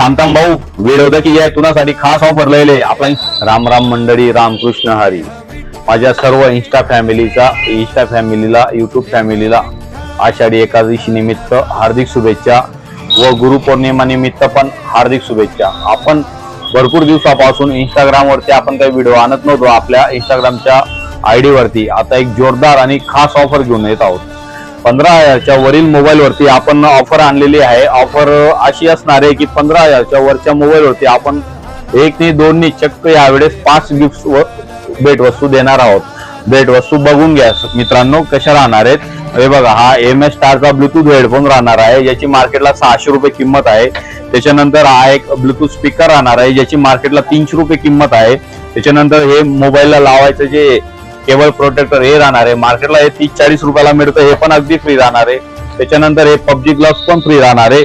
शांतम भाऊ व्हिडिओ की आहे तुझ्यासाठी खास ऑफर लयले आपण राम राम मंडळी रामकृष्ण हरी माझ्या सर्व इंस्टा फॅमिलीला युट्यूब फॅमिलीला आषाढी एकादशी निमित्त हार्दिक शुभेच्छा व गुरुपौर्णिमा निमित्त पण हार्दिक शुभेच्छा। आपण भरपूर दिवसापासून इंस्टाग्राम वरती आपण काही व्हिडिओ आणत नव्हतो। आपल्या इंस्टाग्रामच्या आयडी वरती आता एक जोरदार आणि खास ऑफर घेऊन येत आहोत। 15,000च्या वरील मोबाईल वरती आपण ऑफर आणलेली आहे। ऑफर अशी असणार आहे की 15,000च्या वरच्या मोबाईल वरती आपण एक नाही दोन नाही चक्क यावेळेस 5 गिफ्ट व भेट वस्तू देणार आहोत। भेट वस्तू बघून घ्या मित्रांनो कशा राहणार आहेत। हे बघा हा MS स्टारचा ब्लूटूथ हेडफोन राहणार आहे ज्याची मार्केटला 600 रुपये किंमत आहे। त्याच्यानंतर हा एक ब्लूटूथ स्पीकर राहणार आहे ज्याची मार्केटला 300 रुपये किंमत आहे। त्याच्यानंतर हे मोबाईलला लावायचं जे केबल प्रोटेक्टर हे राहणार आहे मार्केटला हे 30-40 रुपयाला मिळतं, हे पण अगदी फ्री राहणार आहे। त्याच्यानंतर हे PUBG ग्लव्स पण फ्री राहणार आहे।